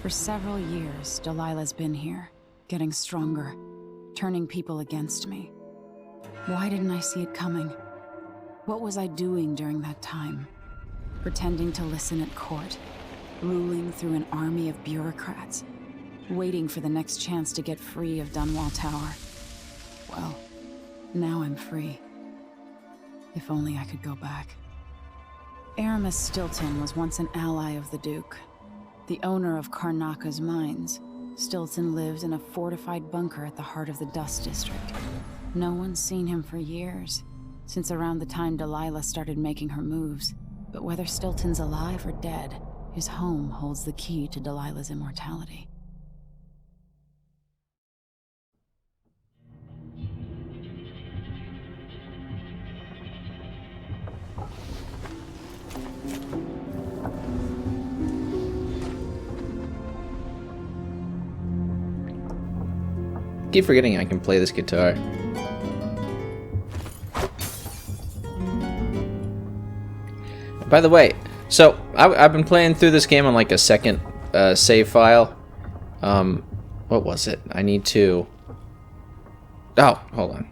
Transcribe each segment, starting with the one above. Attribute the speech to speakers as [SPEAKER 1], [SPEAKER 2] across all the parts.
[SPEAKER 1] For several years, Delilah's been here, getting stronger, turning people against me. Why didn't I see it coming? What was I doing during that time? Pretending to listen at court, ruling through an army of bureaucrats, waiting for the next chance to get free of Dunwall Tower. Well, now I'm free. If only I could go back. Aramis Stilton was once an ally of the Duke. The owner of Karnaka's mines, Stilton lived in a fortified bunker at the heart of the Dust District. No one's seen him for years, since around the time Delilah started making her moves. But whether Stilton's alive or dead, his home holds the key to Delilah's immortality.
[SPEAKER 2] Keep forgetting I can play this guitar. By the way, so I've been playing through this game on like a second save file. What was it? I need to... Oh, hold on.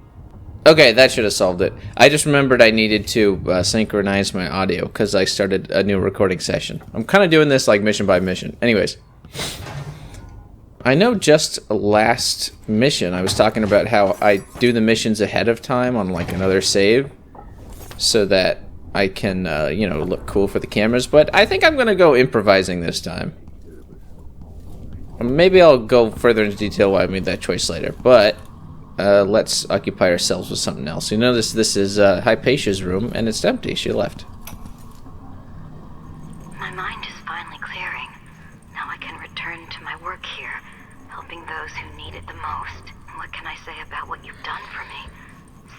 [SPEAKER 2] Okay, that should have solved it. I just remembered I needed to synchronize my audio because I started a new recording session. I'm kind of doing this like mission by mission. Anyways. I know just last mission I was talking about how I do the missions ahead of time on like another save so that I can, you know, look cool for the cameras, but I think I'm going to go improvising this time. Maybe I'll go further into detail why I made that choice later, but let's occupy ourselves with something else. You notice this is Hypatia's room, and it's empty. She left.
[SPEAKER 3] My mind is finally clearing. Now I can return to my work here, helping those who need it the most. What can I say about what you've done for me?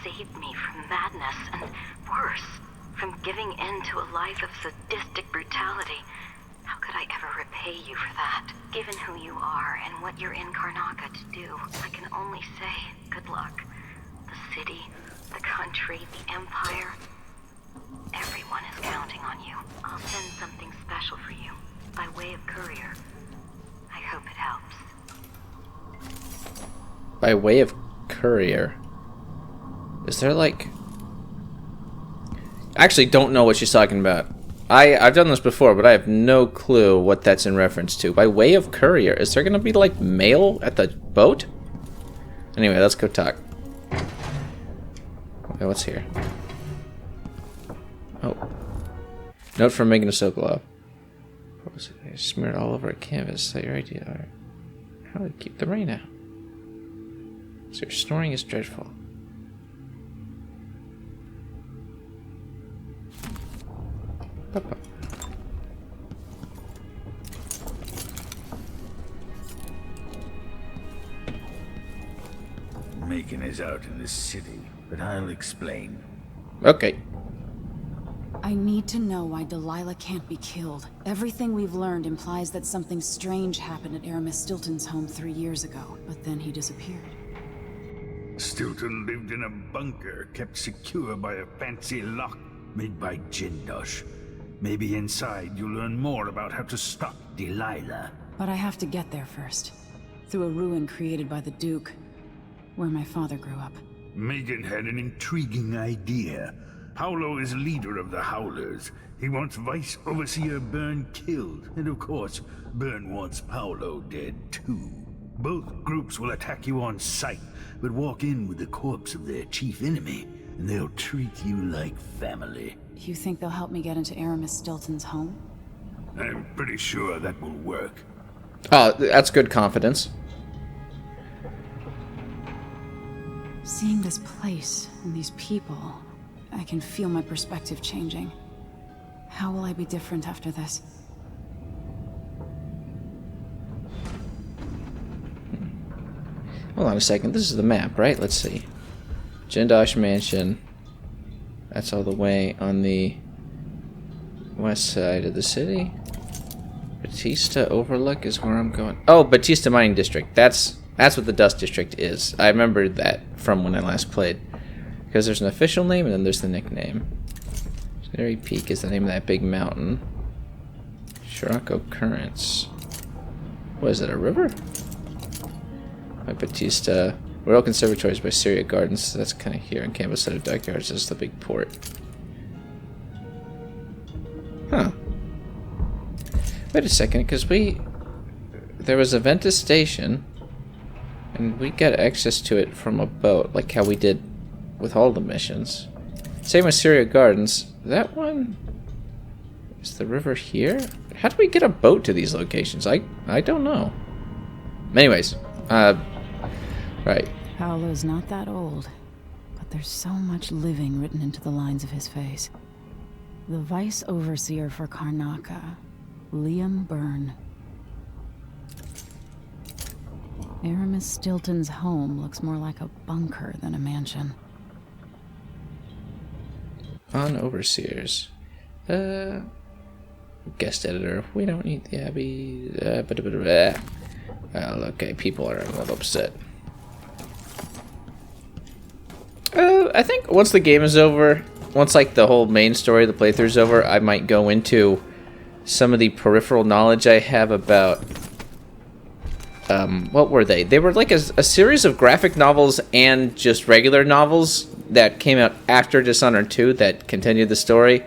[SPEAKER 3] Saved me from madness, and worse, from giving in to a life of sadistic brutality. How could I ever repay you for that? Given who you are and what you're in Karnaka to do, I can only say good luck. The city, the country, the empire, everyone is counting on you. I'll send something special for you, by way of courier. I hope it helps.
[SPEAKER 2] By way of courier? Is there like... I actually don't know what she's talking about. I've done this before, but I have no clue what that's in reference to. By way of courier, is there gonna be like mail at the boat? Anyway, let's go talk. Okay, what's here? Oh. Note from Megan Sokolov. What was it? Smeared all over a canvas. Is that your idea? Or how do we keep the rain out? So your snoring is dreadful. Papa.
[SPEAKER 4] Megan is out in the city, but I'll explain.
[SPEAKER 2] Okay.
[SPEAKER 1] I need to know why Delilah can't be killed. Everything we've learned implies that something strange happened at Aramis Stilton's home 3 years ago, but then he disappeared.
[SPEAKER 4] Stilton lived in a bunker kept secure by a fancy lock made by Jindosh. Maybe inside you'll learn more about how to stop Delilah.
[SPEAKER 1] But I have to get there first. Through a ruin created by the Duke, where my father grew up.
[SPEAKER 4] Megan had an intriguing idea. Paolo is leader of the Howlers. He wants Vice Overseer Byrne killed, and of course, Byrne wants Paolo dead too. Both groups will attack you on sight, but walk in with the corpse of their chief enemy, and they'll treat you like family.
[SPEAKER 1] You think they'll help me get into Aramis Stilton's home?
[SPEAKER 4] I'm pretty sure that will work.
[SPEAKER 2] Oh, that's good confidence.
[SPEAKER 1] Seeing this place and these people, I can feel my perspective changing. How will I be different after this?
[SPEAKER 2] Hold on a second. This is the map, right? Let's see. Jindosh Mansion. That's all the way on the west side of the city. Batista Overlook is where I'm going. Oh, Batista Mining District. That's what the Dust District is. I remembered that from when I last played. Because there's an official name and then there's the nickname. Canary Peak is the name of that big mountain. Shirako Currents. What is it, a river? By Batista. Royal Conservatories by Syria Gardens. That's kind of here. And campus set of dockyards is the big port. Huh. Wait a second, because there was a Ventus station, and we got access to it from a boat, like how we did with all the missions. Same with Syria Gardens. That one is the river here? How do we get a boat to these locations? I don't know. Anyways, right.
[SPEAKER 1] Paolo's not that old, but there's so much living written into the lines of his face. The Vice Overseer for Karnaca, Liam Byrne. Aramis Stilton's home looks more like a bunker than a mansion.
[SPEAKER 2] On Overseers. Guest editor. We don't need the Abbey. Well, okay, people are a little upset. I think once the game is over, once like the whole main story of the playthrough's over, I might go into some of the peripheral knowledge I have about what were they? They were like a series of graphic novels and just regular novels that came out after Dishonored 2 that continued the story.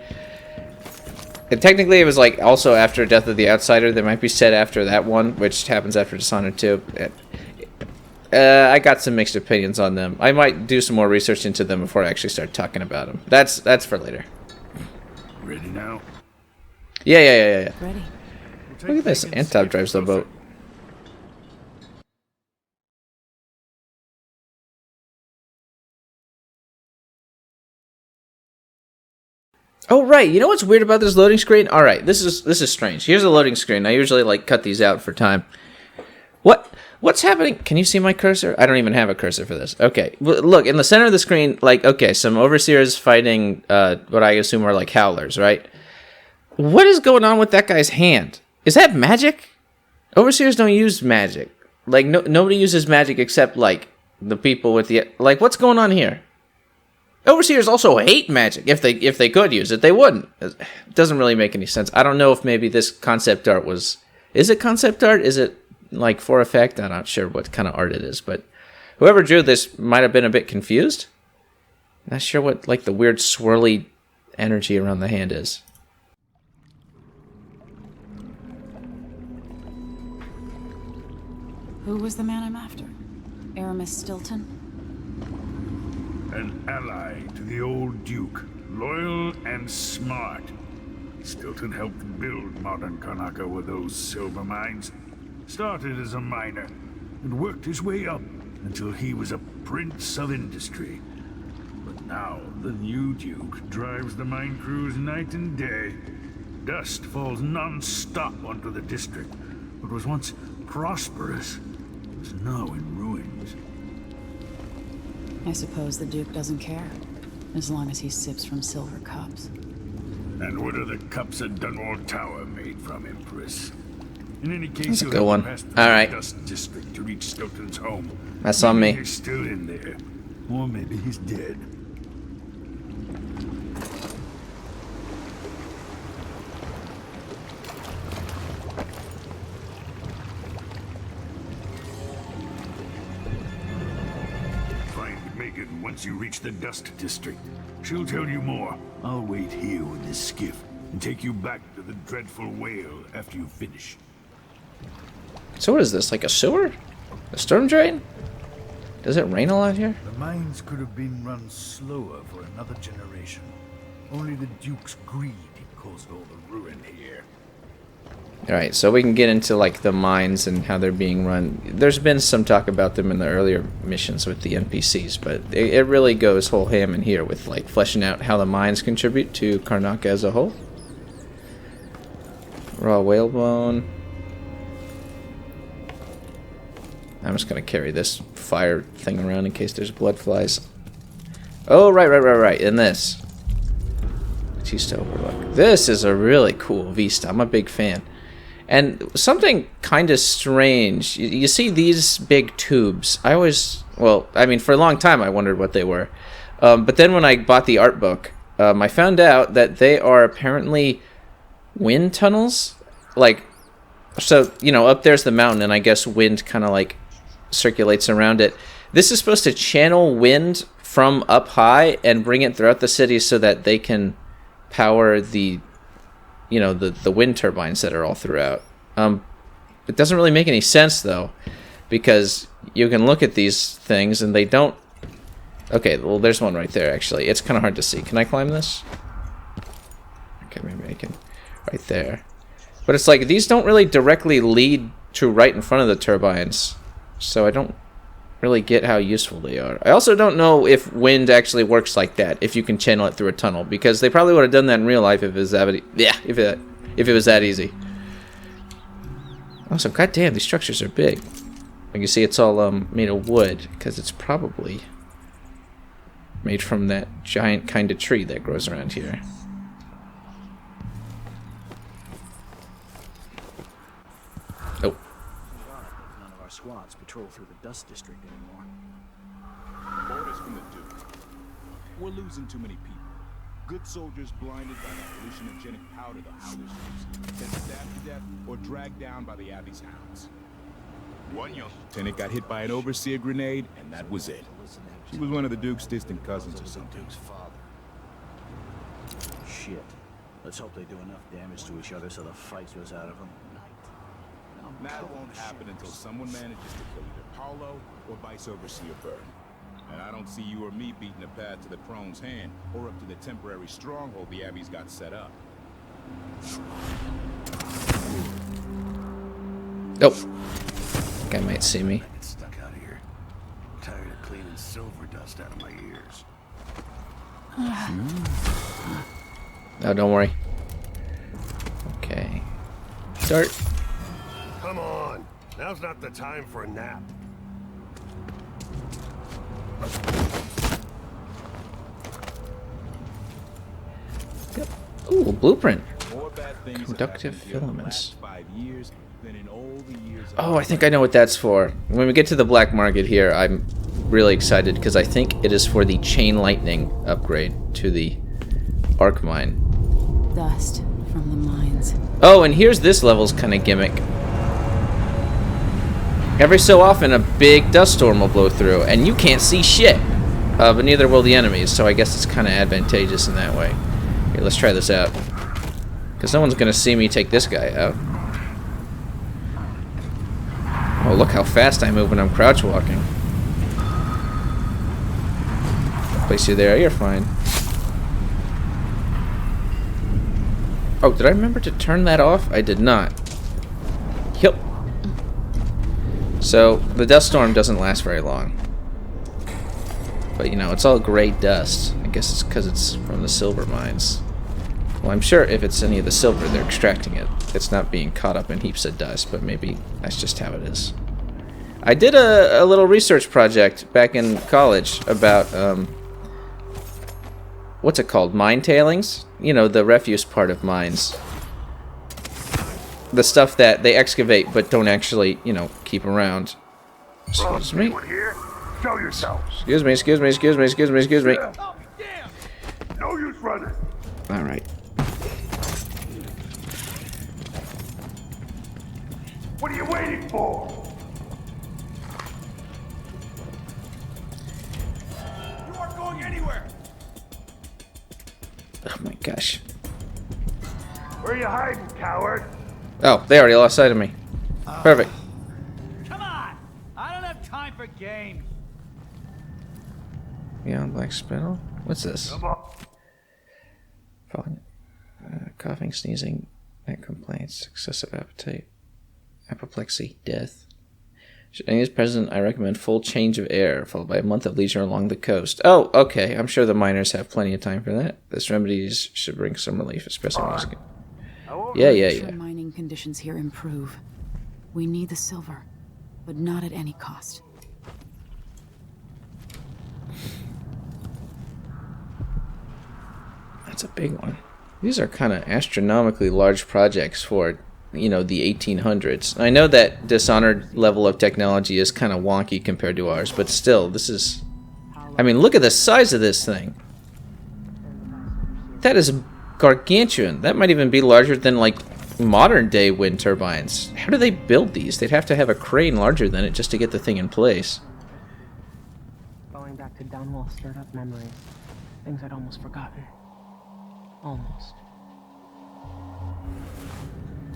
[SPEAKER 2] And technically it was like also after Death of the Outsider. They might be set after that one, which happens after Dishonored 2. I got some mixed opinions on them. I might do some more research into them before I actually start talking about them. That's for later.
[SPEAKER 4] Ready now?
[SPEAKER 2] Yeah.
[SPEAKER 1] Ready.
[SPEAKER 2] Look at this. Antop drives the boat. Oh right, you know what's weird about this loading screen? All right, this is strange. Here's a loading screen. I usually like cut these out for time. What's happening? Can you see my cursor? I don't even have a cursor for this. Okay, look in the center of the screen. Like, okay, some overseers fighting what I assume are like howlers, right? What is going on with that guy's hand? Is that magic? Overseers don't use magic. Like nobody uses magic except like the people with the like. What's going on here? Overseers also hate magic. If they could use it, they wouldn't. It doesn't really make any sense. I don't know if maybe this concept art was... Is it concept art? Is it, like, for effect? I'm not sure what kind of art it is, but whoever drew this might have been a bit confused. Not sure what, like, the weird swirly energy around the hand is.
[SPEAKER 1] Who was the man I'm after? Aramis Stilton?
[SPEAKER 4] An ally to the old Duke, loyal and smart. Stilton helped build modern Karnaca with those silver mines. Started as a miner and worked his way up until he was a prince of industry. But now the new Duke drives the mine crews night and day. Dust falls non-stop onto the district. What was once prosperous is now in ruins.
[SPEAKER 1] I suppose the Duke doesn't care, as long as he sips from silver cups.
[SPEAKER 4] And what are the cups at Dunwall Tower made from, Empress? In any case,
[SPEAKER 2] That's a
[SPEAKER 4] you'll
[SPEAKER 2] good
[SPEAKER 4] have
[SPEAKER 2] one.
[SPEAKER 4] to pass through
[SPEAKER 2] All
[SPEAKER 4] the
[SPEAKER 2] right.
[SPEAKER 4] Dust District to reach Stilton's home.
[SPEAKER 2] That's on me.
[SPEAKER 4] Maybe he's still in there. Or maybe he's dead. Once you reach the Dust District, she'll tell you more. I'll wait here with this skiff and take you back to the dreadful whale after you finish.
[SPEAKER 2] So what is this, like a sewer? A storm drain? Does it rain a lot here?
[SPEAKER 4] The mines could have been run slower for another generation. Only the Duke's greed caused all the ruin here.
[SPEAKER 2] Alright, so we can get into like the mines and how they're being run. There's been some talk about them in the earlier missions with the NPCs, but it really goes whole ham in here with like fleshing out how the mines contribute to Karnaca as a whole. Raw whalebone. I'm just gonna carry this fire thing around in case there's blood flies. Oh, right. And this. Batista Overlook. This is a really cool vista. I'm a big fan. And something kind of strange. You see these big tubes. I always, well, I mean, for a long time I wondered what they were. But then when I bought the art book, I found out that they are apparently wind tunnels. Like, So, you know, up there's the mountain, and I guess wind kind of like circulates around it. This is supposed to channel wind from up high and bring it throughout the city so that they can power the, you know, the wind turbines that are all throughout. It doesn't really make any sense, though, because you can look at these things and they don't... Okay, well, there's one right there, actually. It's kind of hard to see. Can I climb this? Okay, maybe I can. Right there. But it's like, these don't really directly lead to right in front of the turbines, so I don't really get how useful they are. I also don't know if wind actually works like that, if you can channel it through a tunnel, because they probably would have done that in real life if it was that, if it was that easy. Also, goddamn, these structures are big. Like you see, it's all made of wood, because it's probably made from that giant kind of tree that grows around here. Oh.
[SPEAKER 5] None of our squads patrol through the dust district anymore.
[SPEAKER 6] Orders from the Duke. We're losing too many people. Good soldiers blinded by the hallucinogenic powder the Howlers use. Then stabbed to death or dragged down by the Abbey's hounds. One young lieutenant got hit by an overseer grenade, and that was it. She was one of the Duke's distant cousins or something.
[SPEAKER 5] Duke's father. Shit. Let's hope they do enough damage to each other so the fight goes out of them.
[SPEAKER 6] That won't happen until someone manages to kill either Paulo or Vice Overseer Byrne. And I don't see you or me beating a path to the Crone's hand or up to the temporary stronghold the Abbey's got set up.
[SPEAKER 2] Oh. Guy might see me.
[SPEAKER 7] I get stuck out here. I'm tired of cleaning silver dust out of my ears.
[SPEAKER 2] Oh, don't worry. Okay. Start.
[SPEAKER 7] Come on. Now's not the time for a nap.
[SPEAKER 2] Yep. Ooh, blueprint.
[SPEAKER 6] More bad things
[SPEAKER 2] Conductive
[SPEAKER 6] have happened here in the
[SPEAKER 2] filaments.
[SPEAKER 6] last 5 years than in all the years of
[SPEAKER 2] Oh, I think I know what that's for. When we get to the black market here, I'm really excited because I think it is for the chain lightning upgrade to the arc mine.
[SPEAKER 1] Dust from the mines.
[SPEAKER 2] Oh, and here's this level's kind of gimmick. Every so often, a big dust storm will blow through, and you can't see shit. But neither will the enemies, so I guess it's kind of advantageous in that way. Here, let's try this out. Because no one's going to see me take this guy out. Oh, look how fast I move when I'm crouch walking. Place you there, you're fine. Oh, did I remember to turn that off? I did not. Yep. So, the dust storm doesn't last very long. But, you know, it's all gray dust. I guess it's because it's from the silver mines. Well, I'm sure if it's any of the silver, they're extracting it. It's not being caught up in heaps of dust, but maybe that's just how it is. I did a little research project back in college about, what's it called? Mine tailings? You know, the refuse part of mines. The stuff that they excavate but don't actually, you know, keep around. Excuse me.
[SPEAKER 7] Anyone here? Show yourself.
[SPEAKER 2] Excuse me, excuse me, excuse me, excuse me, excuse me.
[SPEAKER 7] No use running.
[SPEAKER 2] Alright.
[SPEAKER 7] What are you waiting for?
[SPEAKER 6] You aren't going anywhere!
[SPEAKER 2] Oh my gosh.
[SPEAKER 7] Where are you hiding, coward?
[SPEAKER 2] Oh, they already lost sight of me. Perfect.
[SPEAKER 8] Come on! I don't have time for games.
[SPEAKER 2] Beyond Black Spittle? What's this?
[SPEAKER 7] Come on.
[SPEAKER 2] Falling, coughing, sneezing, neck complaints, excessive appetite, apoplexy, death. Should any as president, I recommend full change of air, followed by a month of leisure along the coast. Oh, okay. I'm sure the miners have plenty of time for that. This remedies should bring some relief, especially when it's... Yeah.
[SPEAKER 1] Mining conditions here improve. We need the silver, but not at any cost.
[SPEAKER 2] That's a big one. These are kind of astronomically large projects for, you know, the 1800s. I know that Dishonored level of technology is kind of wonky compared to ours, but still, this is... I mean, look at the size of this thing. That is gargantuan. That might even be larger than, like, modern day wind turbines. How do they build these? They'd have to have a crane larger than it just to get the thing in place.
[SPEAKER 9] Going back to Dunwall stirred up memories. Things I'd almost forgotten. Almost.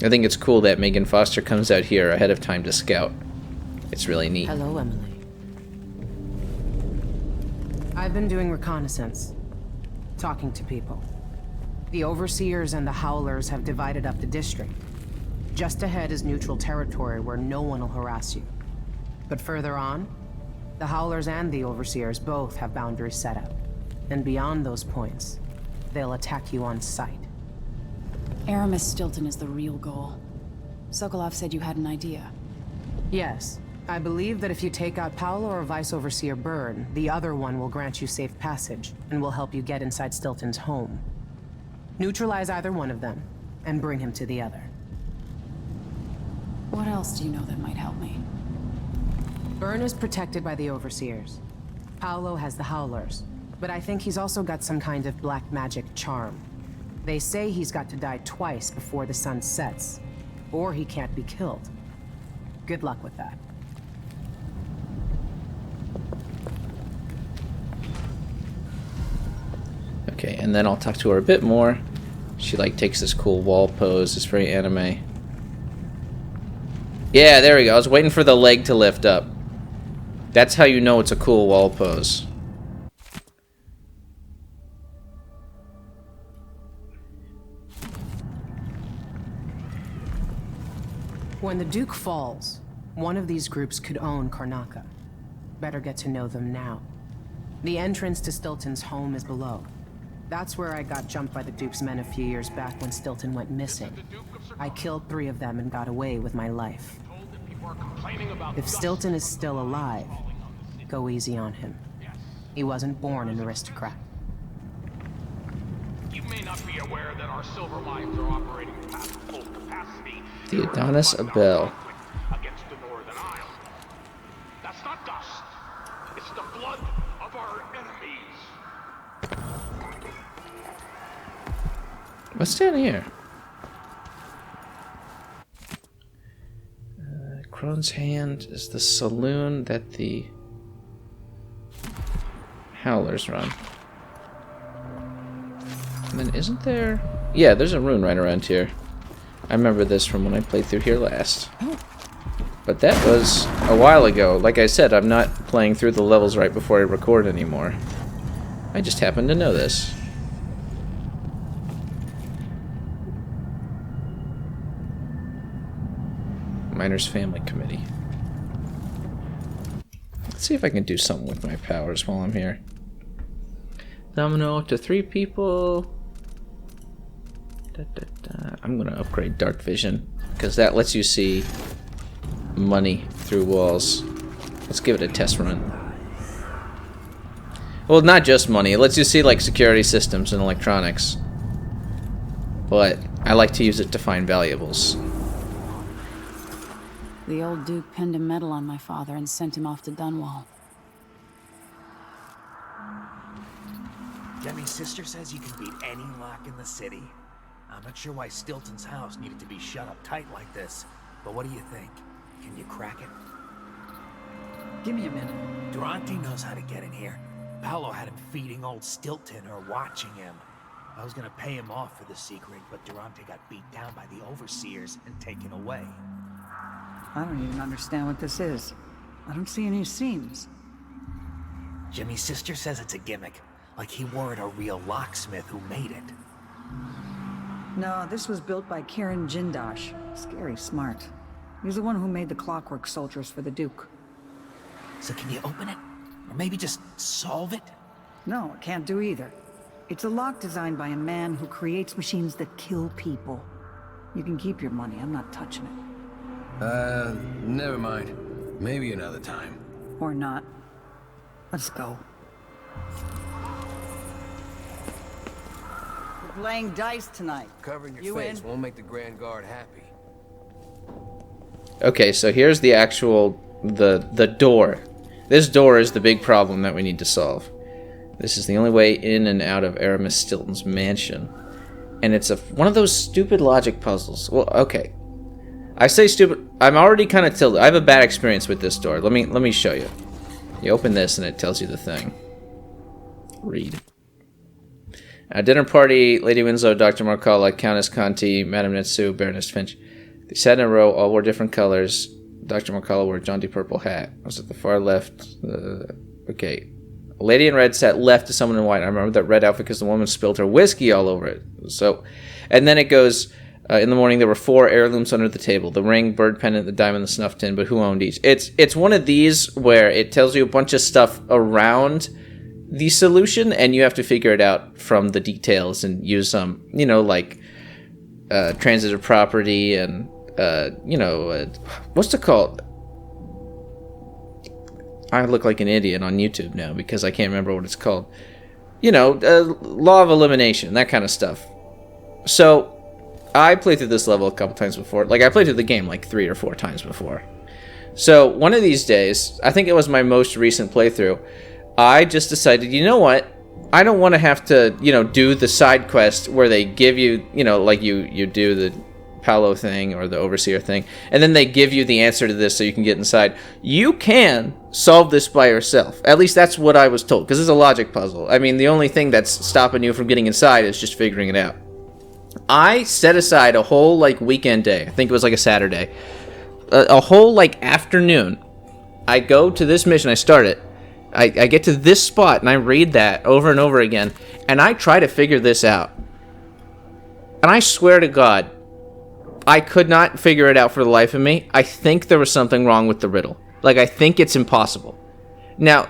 [SPEAKER 2] I think it's cool that Megan Foster comes out here ahead of time to scout. It's really neat.
[SPEAKER 9] Hello, Emily. I've been doing reconnaissance. Talking to people. The Overseers and the Howlers have divided up the district. Just ahead is neutral territory where no one will harass you. But further on, the Howlers and the Overseers both have boundaries set up. And beyond those points, they'll attack you on sight.
[SPEAKER 1] Aramis Stilton is the real goal. Sokolov said you had an idea.
[SPEAKER 9] Yes. I believe that if you take out Paolo or Vice Overseer Byrne, the other one will grant you safe passage, and will help you get inside Stilton's home. Neutralize either one of them, and bring him to the other.
[SPEAKER 1] What else do you know that might help me?
[SPEAKER 9] Byrne is protected by the Overseers. Paolo has the Howlers, but I think he's also got some kind of black magic charm. They say he's got to die twice before the sun sets, or he can't be killed. Good luck with that.
[SPEAKER 2] Okay, and then I'll talk to her a bit more. She like takes this cool wall pose. It's very anime. Yeah, there we go. I was waiting for the leg to lift up. That's how you know it's a cool wall pose.
[SPEAKER 9] When the Duke falls, one of these groups could own Karnaca. Better get to know them now. The entrance to Stilton's home is below. That's where I got jumped by the Duke's men a few years back when Stilton went missing. I killed 3 of them and got away with my life. If Stilton is still alive, go easy on him. He wasn't born an aristocrat.
[SPEAKER 10] You may not be aware that our silver mines are operating past full capacity.
[SPEAKER 2] The Adonis Abel.
[SPEAKER 10] Against the Northern Isle. That's not dust. It's the blood of our enemies.
[SPEAKER 2] What's down here? Crone's Hand is the saloon that the Howlers run. And then isn't there... Yeah, there's a rune right around here. I remember this from when I played through here last. But that was a while ago. Like I said, I'm not playing through the levels right before I record anymore. I just happen to know this. Miners Family Committee. Let's see if I can do something with my powers while I'm here. Domino up to 3 people. I'm gonna upgrade Dark Vision because that lets you see money through walls. Let's give it a test run. Well, not just money. It lets you see like security systems and electronics. But I like to use it to find valuables.
[SPEAKER 1] The old Duke pinned a medal on my father and sent him off to Dunwall.
[SPEAKER 11] Demi's sister says you can beat any lock in the city. I'm not sure why Stilton's house needed to be shut up tight like this, but what do you think? Can you crack it?
[SPEAKER 8] Give me a minute.
[SPEAKER 11] Durante knows how to get in here. Paolo had him feeding old Stilton or watching him. I was gonna pay him off for the secret, but Durante got beat down by the Overseers and taken away.
[SPEAKER 8] I don't even understand what this is. I don't see any seams.
[SPEAKER 11] Jimmy's sister says it's a gimmick, like he weren't a real locksmith who made it.
[SPEAKER 8] No, this was built by Kieran Jindosh. Scary smart. He's the one who made the clockwork soldiers for the Duke.
[SPEAKER 11] So can you open it? Or maybe just solve it?
[SPEAKER 8] No, I can't do either. It's a lock designed by a man who creates machines that kill people. You can keep your money, I'm not touching it.
[SPEAKER 7] Never mind. Maybe another time.
[SPEAKER 8] Or not. Let's go. We're playing dice tonight.
[SPEAKER 7] Covering your
[SPEAKER 8] You
[SPEAKER 7] face
[SPEAKER 8] in?
[SPEAKER 7] won't make the Grand Guard happy.
[SPEAKER 2] Okay, so here's the actual the door. This door is the big problem that we need to solve. This is the only way in and out of Aramis Stilton's mansion. and it's one of those stupid logic puzzles. Well, okay. I say stupid. I'm already kind of tilted. I have a bad experience with this door. Let me show you. You open this and it tells you the thing. Read. At dinner party, Lady Winslow, Dr. Marcella, Countess Conti, Madame Netsu, Baroness Finch. They sat in a row, all wore different colors. Dr. Marcella wore a jaunty purple hat. I was at the far left. Okay. A lady in red sat left to someone in white. I remember that red outfit because the woman spilled her whiskey all over it. So, and then it goes... in the morning, there were 4 heirlooms under the table: the ring, bird pendant, the diamond, the snuff tin. But who owned each? It's one of these where it tells you a bunch of stuff around the solution, and you have to figure it out from the details and use some, like transitive property and what's it called? I look like an idiot on YouTube now because I can't remember what it's called. Law of elimination, that kind of stuff. So. I played through this level a couple times before. Like, I played through the game like 3 or 4 times before. So, one of these days, I think it was my most recent playthrough, I just decided, you know what? I don't want to have to, do the side quest where they give you, like you do the Paolo thing or the Overseer thing, and then they give you the answer to this so you can get inside. You can solve this by yourself. At least that's what I was told, because it's a logic puzzle. I mean, the only thing that's stopping you from getting inside is just figuring it out. I set aside a whole, weekend day. I think it was like a Saturday. A whole, afternoon. I go to this mission. I start it. I get to this spot, and I read that over and over again. And I try to figure this out. And I swear to God, I could not figure it out for the life of me. I think there was something wrong with the riddle. I think it's impossible. Now,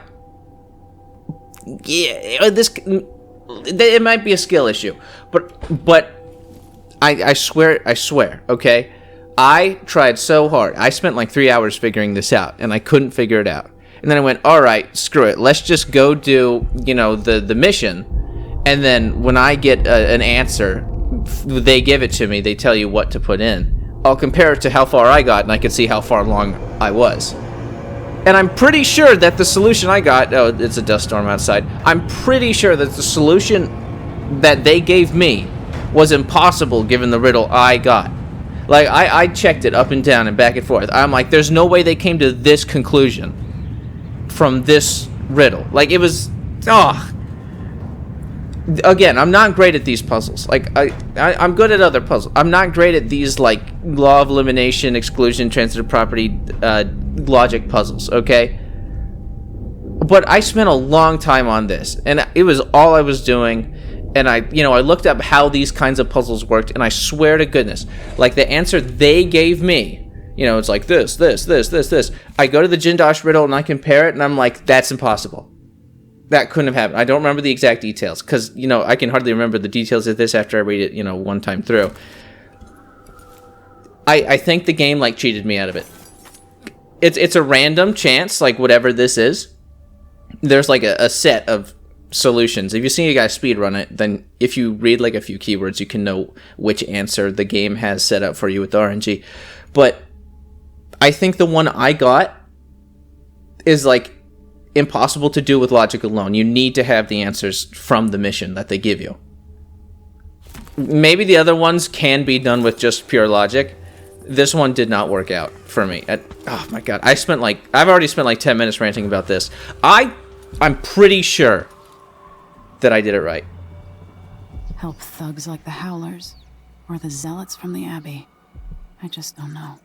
[SPEAKER 2] yeah, it might be a skill issue. But... I swear, okay? I tried so hard. I spent 3 hours figuring this out, and I couldn't figure it out. And then I went, all right, screw it. Let's just go do, the mission. And then when I get an answer, they give it to me. They tell you what to put in. I'll compare it to how far I got, and I can see how far along I was. And I'm pretty sure that the solution I got... Oh, it's a dust storm outside. I'm pretty sure that the solution that they gave me was impossible given the riddle I got. I checked it up and down and back and forth. I'm like, there's no way they came to this conclusion from this riddle. It was... Again, I'm not great at these puzzles. I'm good at other puzzles. I'm not great at these, law of elimination, exclusion, transitive property, logic puzzles, okay? But I spent a long time on this, and it was all I was doing. And I looked up how these kinds of puzzles worked, and I swear to goodness, the answer they gave me, it's like this. I go to the Jindosh riddle, and I compare it, and I'm like, that's impossible. That couldn't have happened. I don't remember the exact details, because, I can hardly remember the details of this after I read it, one time through. I think the game, cheated me out of it. It's a random chance, whatever this is. There's, a set of solutions. If you see a guy speedrun it, then if you read a few keywords, you can know which answer the game has set up for you with the RNG. But I think the one I got is impossible to do with logic alone. You need to have the answers from the mission that they give you. Maybe the other ones can be done with just pure logic. This one did not work out for me. Oh my God. I've already spent 10 minutes ranting about this. I'm pretty sure that I did it right.
[SPEAKER 1] Help thugs like the Howlers, or the Zealots from the Abbey. I just don't know.